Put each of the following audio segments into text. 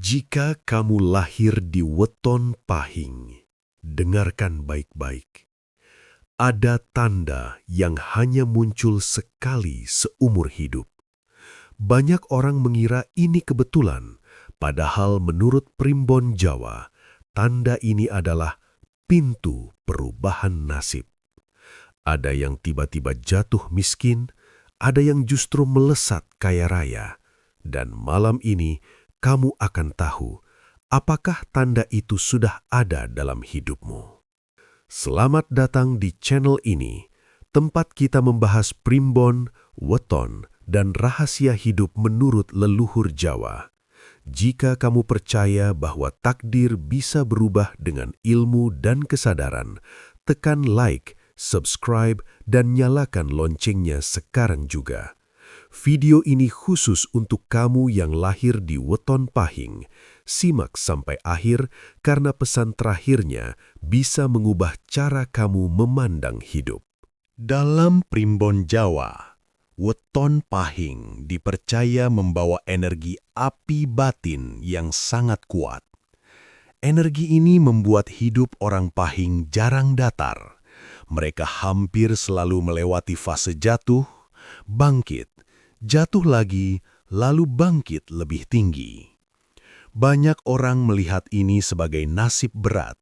Jika kamu lahir di weton pahing, dengarkan baik-baik. Ada tanda yang hanya muncul sekali seumur hidup. Banyak orang mengira ini kebetulan, padahal menurut Primbon Jawa, tanda ini adalah pintu perubahan nasib. Ada yang tiba-tiba jatuh miskin, ada yang justru melesat kaya raya. Dan malam ini, kamu akan tahu apakah tanda itu sudah ada dalam hidupmu. Selamat datang di channel ini, tempat kita membahas primbon, weton, dan rahasia hidup menurut leluhur Jawa. Jika kamu percaya bahwa takdir bisa berubah dengan ilmu dan kesadaran, tekan like, subscribe, dan nyalakan loncengnya sekarang juga. Video ini khusus untuk kamu yang lahir di weton pahing. Simak sampai akhir karena pesan terakhirnya bisa mengubah cara kamu memandang hidup. Dalam primbon Jawa, weton pahing dipercaya membawa energi api batin yang sangat kuat. Energi ini membuat hidup orang pahing jarang datar. Mereka hampir selalu melewati fase jatuh, bangkit, jatuh lagi, lalu bangkit lebih tinggi. Banyak orang melihat ini sebagai nasib berat,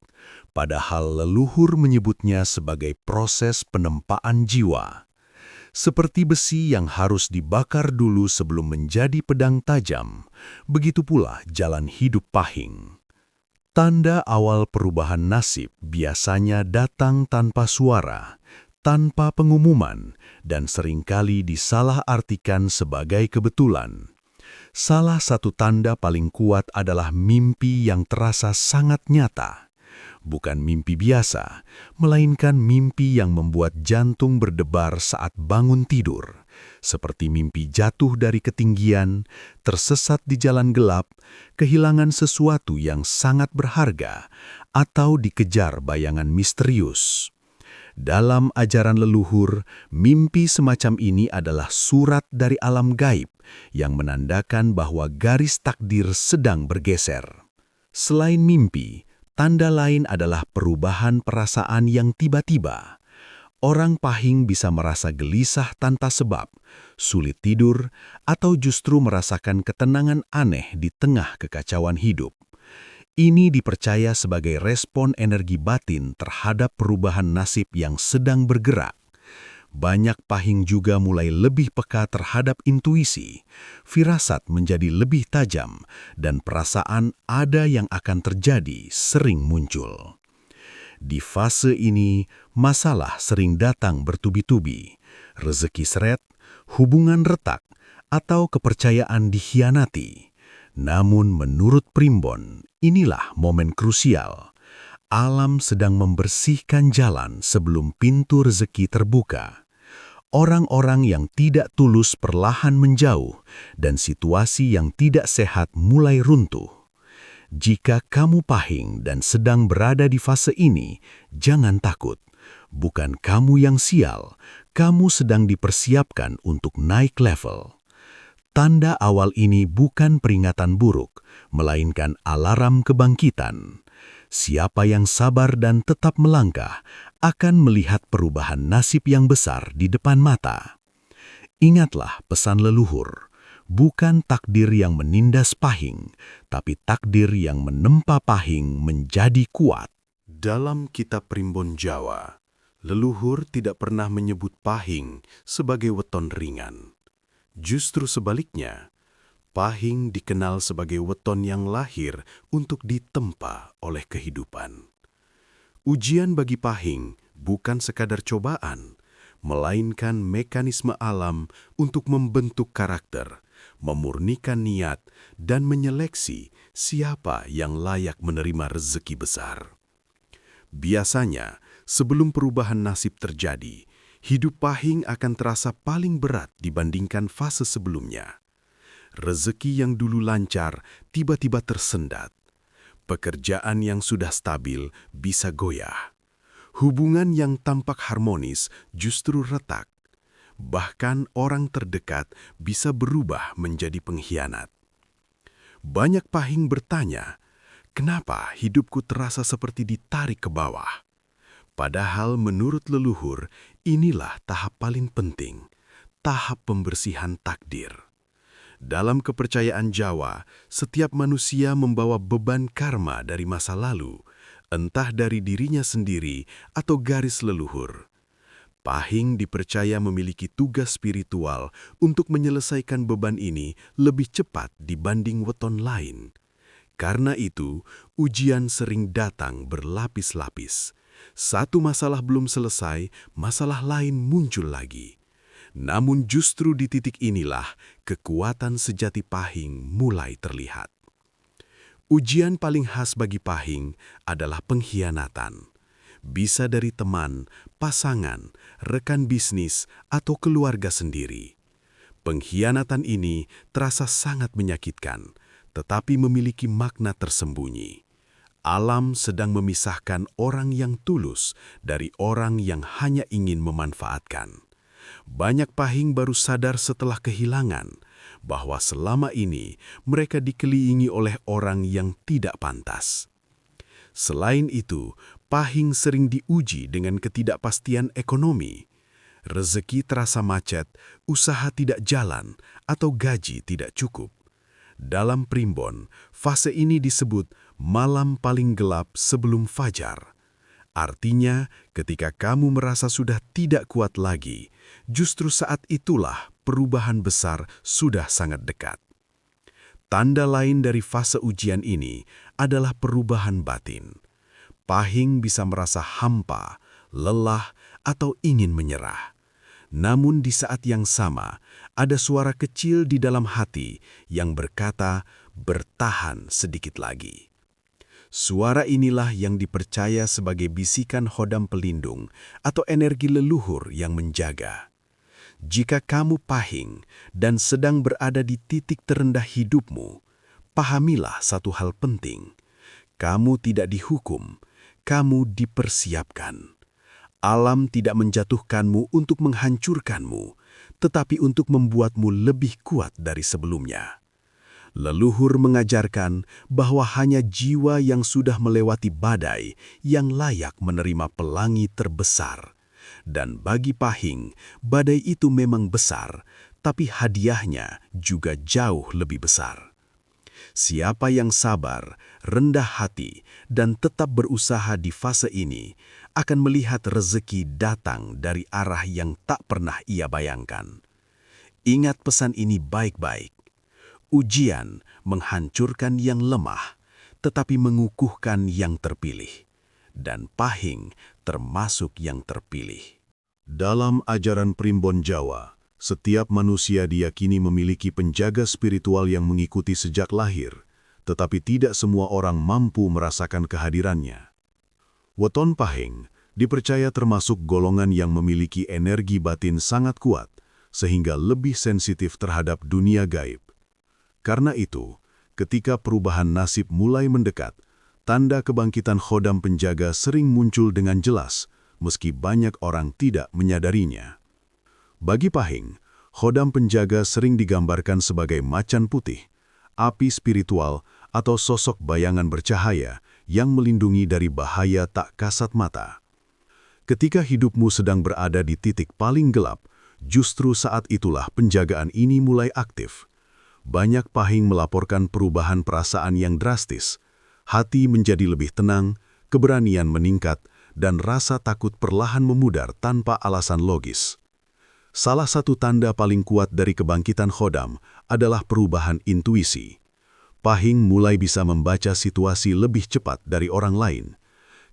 padahal leluhur menyebutnya sebagai proses penempaan jiwa. Seperti besi yang harus dibakar dulu sebelum menjadi pedang tajam, begitu pula jalan hidup pahing. Tanda awal perubahan nasib biasanya datang tanpa suara, tanpa pengumuman, dan seringkali disalahartikan sebagai kebetulan. Salah satu tanda paling kuat adalah mimpi yang terasa sangat nyata. Bukan mimpi biasa, melainkan mimpi yang membuat jantung berdebar saat bangun tidur. Seperti mimpi jatuh dari ketinggian, tersesat di jalan gelap, kehilangan sesuatu yang sangat berharga, atau dikejar bayangan misterius. Dalam ajaran leluhur, mimpi semacam ini adalah surat dari alam gaib yang menandakan bahwa garis takdir sedang bergeser. Selain mimpi, tanda lain adalah perubahan perasaan yang tiba-tiba. Orang pahing bisa merasa gelisah tanpa sebab, sulit tidur, atau justru merasakan ketenangan aneh di tengah kekacauan hidup. Ini dipercaya sebagai respon energi batin terhadap perubahan nasib yang sedang bergerak. Banyak pahing juga mulai lebih peka terhadap intuisi, firasat menjadi lebih tajam, dan perasaan ada yang akan terjadi sering muncul. Di fase ini, masalah sering datang bertubi-tubi, rezeki seret, hubungan retak, atau kepercayaan dikhianati. Namun menurut primbon, inilah momen krusial. Alam sedang membersihkan jalan sebelum pintu rezeki terbuka. Orang-orang yang tidak tulus perlahan menjauh, dan situasi yang tidak sehat mulai runtuh. Jika kamu pahing dan sedang berada di fase ini, jangan takut. Bukan kamu yang sial, kamu sedang dipersiapkan untuk naik level. Tanda awal ini bukan peringatan buruk, melainkan alarm kebangkitan. Siapa yang sabar dan tetap melangkah akan melihat perubahan nasib yang besar di depan mata. Ingatlah pesan leluhur, bukan takdir yang menindas pahing, tapi takdir yang menempa pahing menjadi kuat. Dalam kitab primbon Jawa, leluhur tidak pernah menyebut pahing sebagai weton ringan. Justru sebaliknya, pahing dikenal sebagai weton yang lahir untuk ditempa oleh kehidupan. Ujian bagi pahing bukan sekadar cobaan, melainkan mekanisme alam untuk membentuk karakter, memurnikan niat, dan menyeleksi siapa yang layak menerima rezeki besar. Biasanya, sebelum perubahan nasib terjadi, hidup pahing akan terasa paling berat dibandingkan fase sebelumnya. Rezeki yang dulu lancar tiba-tiba tersendat. Pekerjaan yang sudah stabil bisa goyah. Hubungan yang tampak harmonis justru retak. Bahkan orang terdekat bisa berubah menjadi pengkhianat. Banyak pahing bertanya, kenapa hidupku terasa seperti ditarik ke bawah? Padahal menurut leluhur, inilah tahap paling penting, tahap pembersihan takdir. Dalam kepercayaan Jawa, setiap manusia membawa beban karma dari masa lalu, entah dari dirinya sendiri atau garis leluhur. Pahing dipercaya memiliki tugas spiritual untuk menyelesaikan beban ini lebih cepat dibanding weton lain. Karena itu, ujian sering datang berlapis-lapis. Satu masalah belum selesai, masalah lain muncul lagi. Namun justru di titik inilah kekuatan sejati pahing mulai terlihat. Ujian paling khas bagi pahing adalah pengkhianatan. Bisa dari teman, pasangan, rekan bisnis, atau keluarga sendiri. Pengkhianatan ini terasa sangat menyakitkan, tetapi memiliki makna tersembunyi. Alam sedang memisahkan orang yang tulus dari orang yang hanya ingin memanfaatkan. Banyak pahing baru sadar setelah kehilangan bahwa selama ini mereka dikelilingi oleh orang yang tidak pantas. Selain itu, pahing sering diuji dengan ketidakpastian ekonomi. Rezeki terasa macet, usaha tidak jalan, atau gaji tidak cukup. Dalam primbon, fase ini disebut malam paling gelap sebelum fajar. Artinya, ketika kamu merasa sudah tidak kuat lagi, justru saat itulah perubahan besar sudah sangat dekat. Tanda lain dari fase ujian ini adalah perubahan batin. Pahing bisa merasa hampa, lelah, atau ingin menyerah. Namun di saat yang sama, ada suara kecil di dalam hati yang berkata, bertahan sedikit lagi. Suara inilah yang dipercaya sebagai bisikan hodam pelindung atau energi leluhur yang menjaga. Jika kamu pahing dan sedang berada di titik terendah hidupmu, pahamilah satu hal penting. Kamu tidak dihukum, kamu dipersiapkan. Alam tidak menjatuhkanmu untuk menghancurkanmu, tetapi untuk membuatmu lebih kuat dari sebelumnya. Leluhur mengajarkan bahwa hanya jiwa yang sudah melewati badai yang layak menerima pelangi terbesar. Dan bagi pahing, badai itu memang besar, tapi hadiahnya juga jauh lebih besar. Siapa yang sabar, rendah hati, dan tetap berusaha di fase ini akan melihat rezeki datang dari arah yang tak pernah ia bayangkan. Ingat pesan ini baik-baik. Ujian menghancurkan yang lemah, tetapi mengukuhkan yang terpilih. Dan pahing termasuk yang terpilih. Dalam ajaran primbon Jawa, setiap manusia diyakini memiliki penjaga spiritual yang mengikuti sejak lahir, tetapi tidak semua orang mampu merasakan kehadirannya. Weton pahing dipercaya termasuk golongan yang memiliki energi batin sangat kuat, sehingga lebih sensitif terhadap dunia gaib. Karena itu, ketika perubahan nasib mulai mendekat, tanda kebangkitan khodam penjaga sering muncul dengan jelas, meski banyak orang tidak menyadarinya. Bagi pahing, khodam penjaga sering digambarkan sebagai macan putih, api spiritual, atau sosok bayangan bercahaya yang melindungi dari bahaya tak kasat mata. Ketika hidupmu sedang berada di titik paling gelap, justru saat itulah penjagaan ini mulai aktif. Banyak pahing melaporkan perubahan perasaan yang drastis. Hati menjadi lebih tenang, keberanian meningkat, dan rasa takut perlahan memudar tanpa alasan logis. Salah satu tanda paling kuat dari kebangkitan khodam adalah perubahan intuisi. Pahing mulai bisa membaca situasi lebih cepat dari orang lain.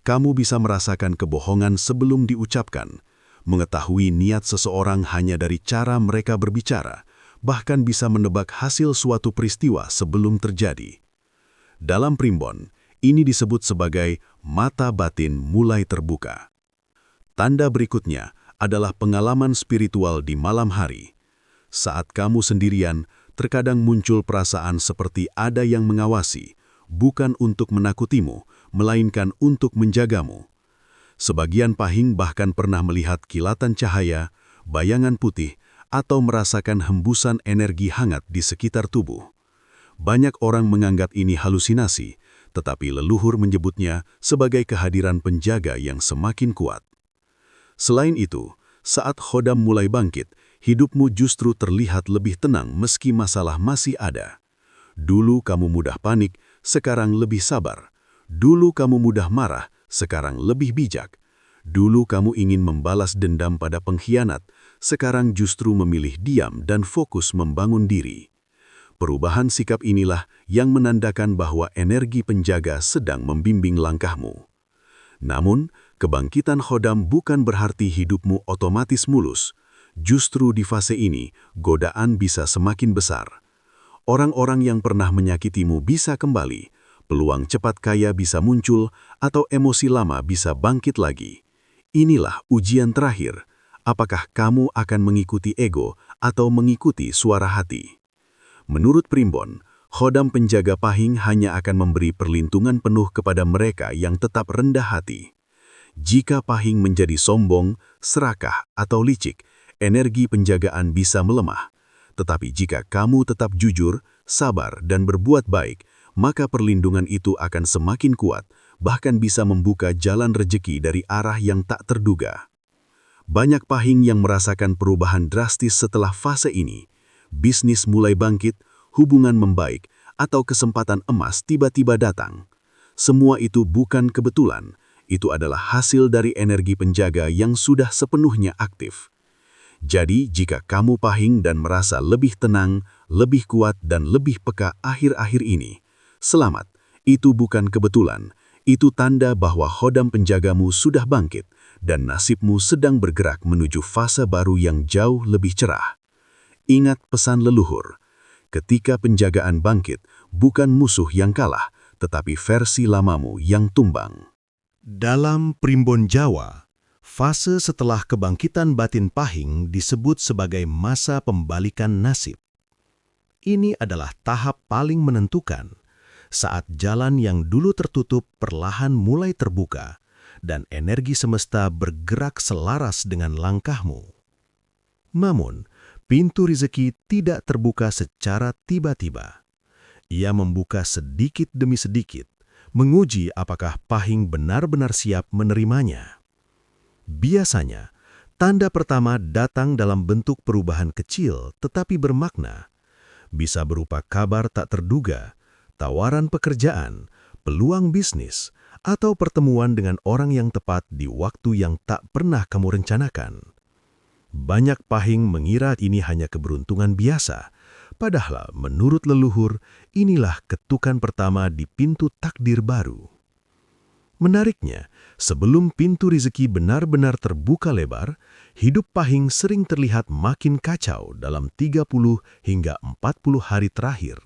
Kamu bisa merasakan kebohongan sebelum diucapkan, mengetahui niat seseorang hanya dari cara mereka berbicara, bahkan bisa menebak hasil suatu peristiwa sebelum terjadi. Dalam primbon, ini disebut sebagai mata batin mulai terbuka. Tanda berikutnya adalah pengalaman spiritual di malam hari. Saat kamu sendirian, terkadang muncul perasaan seperti ada yang mengawasi, bukan untuk menakutimu, melainkan untuk menjagamu. Sebagian pahing bahkan pernah melihat kilatan cahaya, bayangan putih, atau merasakan hembusan energi hangat di sekitar tubuh. Banyak orang menganggap ini halusinasi, tetapi leluhur menyebutnya sebagai kehadiran penjaga yang semakin kuat. Selain itu, saat khodam mulai bangkit, hidupmu justru terlihat lebih tenang meski masalah masih ada. Dulu kamu mudah panik, sekarang lebih sabar. Dulu kamu mudah marah, sekarang lebih bijak. Dulu kamu ingin membalas dendam pada pengkhianat, sekarang justru memilih diam dan fokus membangun diri. Perubahan sikap inilah yang menandakan bahwa energi penjaga sedang membimbing langkahmu. Namun, kebangkitan khodam bukan berarti hidupmu otomatis mulus. Justru di fase ini, godaan bisa semakin besar. Orang-orang yang pernah menyakitimu bisa kembali, peluang cepat kaya bisa muncul, atau emosi lama bisa bangkit lagi. Inilah ujian terakhir. Apakah kamu akan mengikuti ego atau mengikuti suara hati? Menurut Primbon, khodam penjaga pahing hanya akan memberi perlindungan penuh kepada mereka yang tetap rendah hati. Jika pahing menjadi sombong, serakah, atau licik, energi penjagaan bisa melemah. Tetapi jika kamu tetap jujur, sabar, dan berbuat baik, maka perlindungan itu akan semakin kuat, bahkan bisa membuka jalan rejeki dari arah yang tak terduga. Banyak pahing yang merasakan perubahan drastis setelah fase ini. Bisnis mulai bangkit, hubungan membaik, atau kesempatan emas tiba-tiba datang. Semua itu bukan kebetulan, itu adalah hasil dari energi penjaga yang sudah sepenuhnya aktif. Jadi, jika kamu pahing dan merasa lebih tenang, lebih kuat, dan lebih peka akhir-akhir ini, selamat, itu bukan kebetulan. Itu tanda bahwa khodam penjagamu sudah bangkit, dan nasibmu sedang bergerak menuju fase baru yang jauh lebih cerah. Ingat pesan leluhur, ketika penjagaan bangkit, bukan musuh yang kalah, tetapi versi lamamu yang tumbang. Dalam Primbon Jawa, fase setelah kebangkitan batin pahing disebut sebagai masa pembalikan nasib. Ini adalah tahap paling menentukan, saat jalan yang dulu tertutup perlahan mulai terbuka, dan energi semesta bergerak selaras dengan langkahmu. Namun, pintu rezeki tidak terbuka secara tiba-tiba. Ia membuka sedikit demi sedikit, menguji apakah pahing benar-benar siap menerimanya. Biasanya, tanda pertama datang dalam bentuk perubahan kecil tetapi bermakna. Bisa berupa kabar tak terduga, tawaran pekerjaan, peluang bisnis, atau pertemuan dengan orang yang tepat di waktu yang tak pernah kamu rencanakan. Banyak pahing mengira ini hanya keberuntungan biasa, padahal menurut leluhur, inilah ketukan pertama di pintu takdir baru. Menariknya, sebelum pintu rezeki benar-benar terbuka lebar, hidup pahing sering terlihat makin kacau dalam 30 hingga 40 hari terakhir.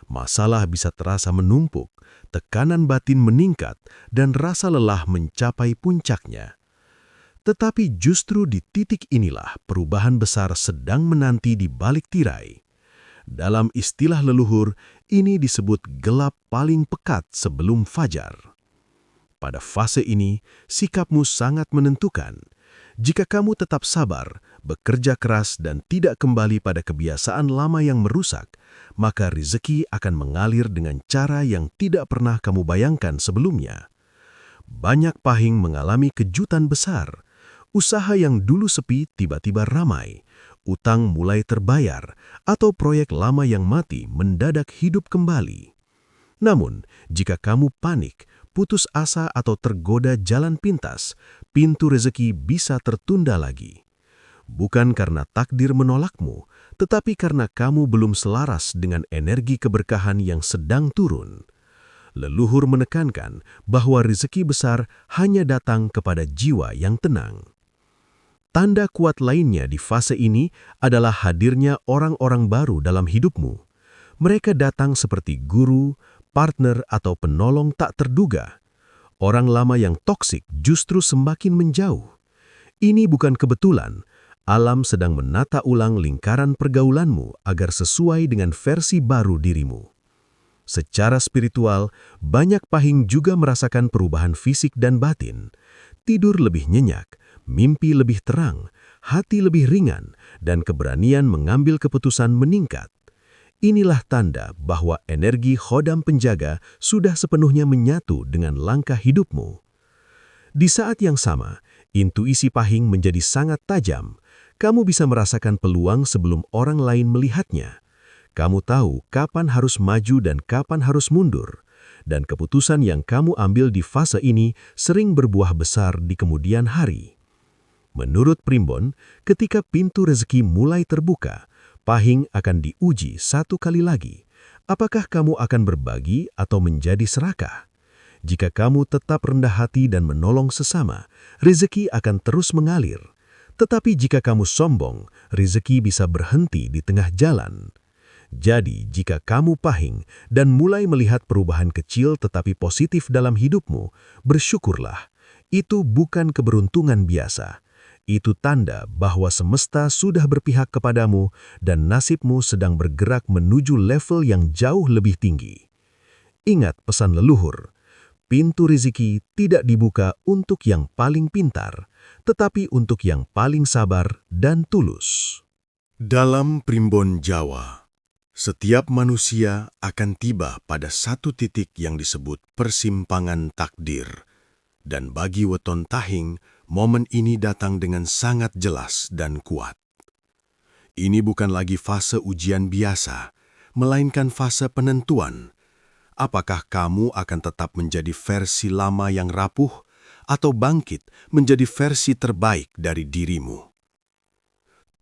Masalah bisa terasa menumpuk, tekanan batin meningkat, dan rasa lelah mencapai puncaknya. Tetapi justru di titik inilah perubahan besar sedang menanti di balik tirai. Dalam istilah leluhur, ini disebut gelap paling pekat sebelum fajar. Pada fase ini, sikapmu sangat menentukan. Jika kamu tetap sabar, bekerja keras, dan tidak kembali pada kebiasaan lama yang merusak, maka rezeki akan mengalir dengan cara yang tidak pernah kamu bayangkan sebelumnya. Banyak pahing mengalami kejutan besar. Usaha yang dulu sepi tiba-tiba ramai, utang mulai terbayar, atau proyek lama yang mati mendadak hidup kembali. Namun, jika kamu panik, putus asa atau tergoda jalan pintas, pintu rezeki bisa tertunda lagi. Bukan karena takdir menolakmu, tetapi karena kamu belum selaras dengan energi keberkahan yang sedang turun. Leluhur menekankan bahwa rezeki besar hanya datang kepada jiwa yang tenang. Tanda kuat lainnya di fase ini adalah hadirnya orang-orang baru dalam hidupmu. Mereka datang seperti guru, partner, atau penolong tak terduga. Orang lama yang toksik justru semakin menjauh. Ini bukan kebetulan. Alam sedang menata ulang lingkaran pergaulanmu agar sesuai dengan versi baru dirimu. Secara spiritual, banyak pahing juga merasakan perubahan fisik dan batin. Tidur lebih nyenyak, mimpi lebih terang, hati lebih ringan, dan keberanian mengambil keputusan meningkat. Inilah tanda bahwa energi khodam penjaga sudah sepenuhnya menyatu dengan langkah hidupmu. Di saat yang sama, intuisi Pahing menjadi sangat tajam. Kamu bisa merasakan peluang sebelum orang lain melihatnya. Kamu tahu kapan harus maju dan kapan harus mundur. Dan keputusan yang kamu ambil di fase ini sering berbuah besar di kemudian hari. Menurut Primbon, ketika pintu rezeki mulai terbuka, Pahing akan diuji satu kali lagi. Apakah kamu akan berbagi atau menjadi serakah? Jika kamu tetap rendah hati dan menolong sesama, rezeki akan terus mengalir. Tetapi jika kamu sombong, rezeki bisa berhenti di tengah jalan. Jadi, jika kamu Pahing dan mulai melihat perubahan kecil tetapi positif dalam hidupmu, bersyukurlah. Itu bukan keberuntungan biasa. Itu tanda bahwa semesta sudah berpihak kepadamu dan nasibmu sedang bergerak menuju level yang jauh lebih tinggi. Ingat pesan leluhur, pintu rezeki tidak dibuka untuk yang paling pintar, tetapi untuk yang paling sabar dan tulus. Dalam Primbon Jawa, setiap manusia akan tiba pada satu titik yang disebut persimpangan takdir. Dan bagi Weton Tahing, momen ini datang dengan sangat jelas dan kuat. Ini bukan lagi fase ujian biasa, melainkan fase penentuan. Apakah kamu akan tetap menjadi versi lama yang rapuh, atau bangkit menjadi versi terbaik dari dirimu?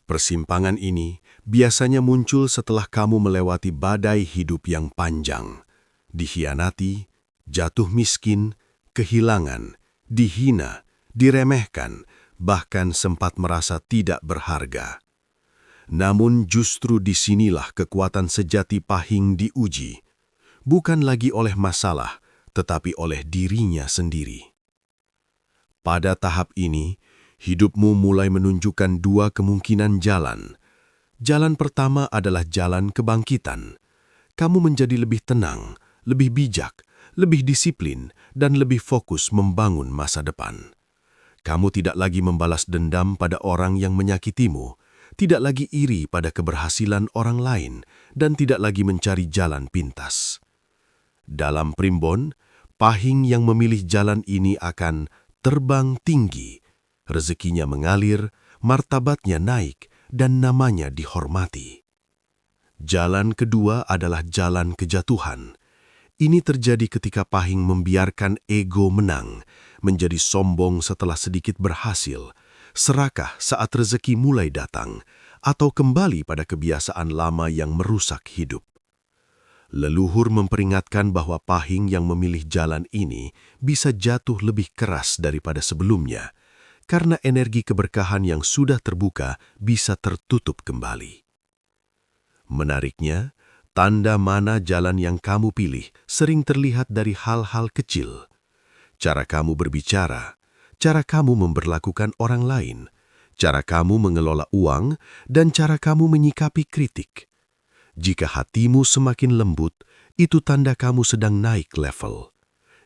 Persimpangan ini biasanya muncul setelah kamu melewati badai hidup yang panjang, dikhianati, jatuh miskin, kehilangan, dihina, diremehkan, bahkan sempat merasa tidak berharga. Namun justru disinilah kekuatan sejati Pahing diuji, bukan lagi oleh masalah, tetapi oleh dirinya sendiri. Pada tahap ini, hidupmu mulai menunjukkan dua kemungkinan jalan. Jalan pertama adalah jalan kebangkitan. Kamu menjadi lebih tenang, lebih bijak, lebih disiplin, dan lebih fokus membangun masa depan. Kamu tidak lagi membalas dendam pada orang yang menyakitimu, tidak lagi iri pada keberhasilan orang lain, dan tidak lagi mencari jalan pintas. Dalam Primbon, Pahing yang memilih jalan ini akan terbang tinggi, rezekinya mengalir, martabatnya naik, dan namanya dihormati. Jalan kedua adalah jalan kejatuhan. Ini terjadi ketika Pahing membiarkan ego menang, menjadi sombong setelah sedikit berhasil, serakah saat rezeki mulai datang, atau kembali pada kebiasaan lama yang merusak hidup. Leluhur memperingatkan bahwa Pahing yang memilih jalan ini bisa jatuh lebih keras daripada sebelumnya, karena energi keberkahan yang sudah terbuka bisa tertutup kembali. Menariknya, tanda mana jalan yang kamu pilih sering terlihat dari hal-hal kecil. Cara kamu berbicara, cara kamu memperlakukan orang lain, cara kamu mengelola uang, dan cara kamu menyikapi kritik. Jika hatimu semakin lembut, itu tanda kamu sedang naik level.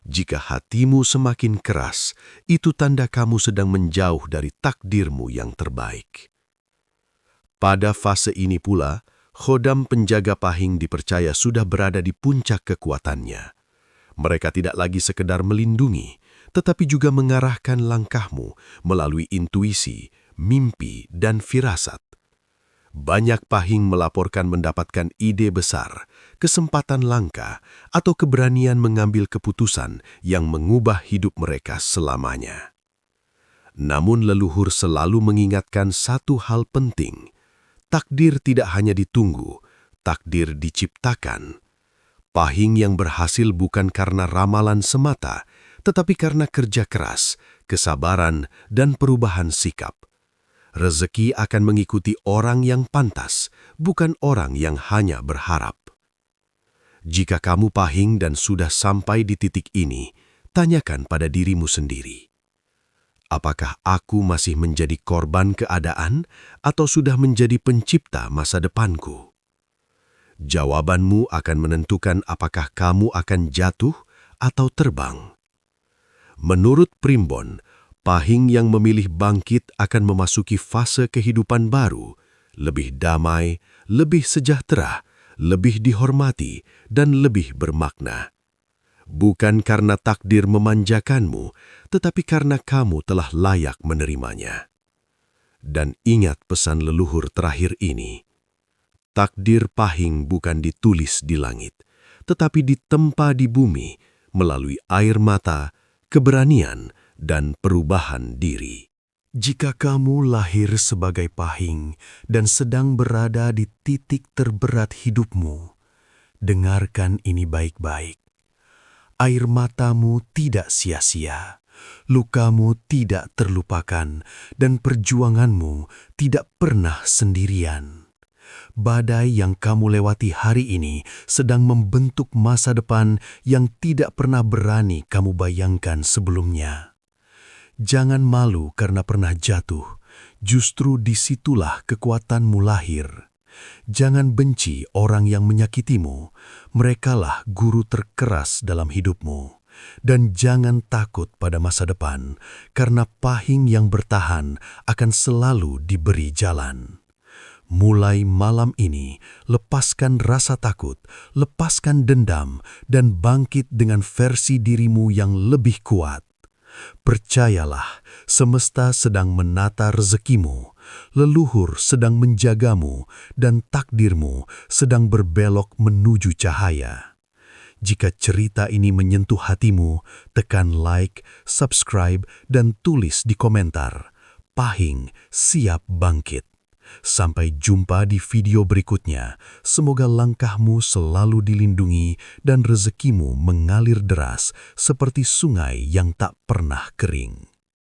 Jika hatimu semakin keras, itu tanda kamu sedang menjauh dari takdirmu yang terbaik. Pada fase ini pula, khodam penjaga Pahing dipercaya sudah berada di puncak kekuatannya. Mereka tidak lagi sekedar melindungi, tetapi juga mengarahkan langkahmu melalui intuisi, mimpi, dan firasat. Banyak Pahing melaporkan mendapatkan ide besar, kesempatan langka, atau keberanian mengambil keputusan yang mengubah hidup mereka selamanya. Namun leluhur selalu mengingatkan satu hal penting. Takdir tidak hanya ditunggu, takdir diciptakan. Pahing yang berhasil bukan karena ramalan semata, tetapi karena kerja keras, kesabaran, dan perubahan sikap. Rezeki akan mengikuti orang yang pantas, bukan orang yang hanya berharap. Jika kamu Pahing dan sudah sampai di titik ini, tanyakan pada dirimu sendiri. Apakah aku masih menjadi korban keadaan atau sudah menjadi pencipta masa depanku? Jawabanmu akan menentukan apakah kamu akan jatuh atau terbang. Menurut Primbon, Pahing yang memilih bangkit akan memasuki fase kehidupan baru, lebih damai, lebih sejahtera, lebih dihormati, dan lebih bermakna. Bukan karena takdir memanjakanmu, tetapi karena kamu telah layak menerimanya. Dan ingat pesan leluhur terakhir ini, takdir pahing bukan ditulis di langit, tetapi ditempa di bumi melalui air mata, keberanian, dan perubahan diri. Jika kamu lahir sebagai pahing dan sedang berada di titik terberat hidupmu, dengarkan ini baik-baik. Air matamu tidak sia-sia, lukamu tidak terlupakan, dan perjuanganmu tidak pernah sendirian. Badai yang kamu lewati hari ini sedang membentuk masa depan yang tidak pernah berani kamu bayangkan sebelumnya. Jangan malu karena pernah jatuh, justru disitulah kekuatanmu lahir. Jangan benci orang yang menyakitimu, merekalah guru terkeras dalam hidupmu. Dan jangan takut pada masa depan, karena pahing yang bertahan akan selalu diberi jalan. Mulai malam ini, lepaskan rasa takut, lepaskan dendam, dan bangkit dengan versi dirimu yang lebih kuat. Percayalah, semesta sedang menata rezekimu, leluhur sedang menjagamu, dan takdirmu sedang berbelok menuju cahaya. Jika cerita ini menyentuh hatimu, tekan like, subscribe, dan tulis di komentar. Pahing siap bangkit. Sampai jumpa di video berikutnya. Semoga langkahmu selalu dilindungi dan rezekimu mengalir deras seperti sungai yang tak pernah kering.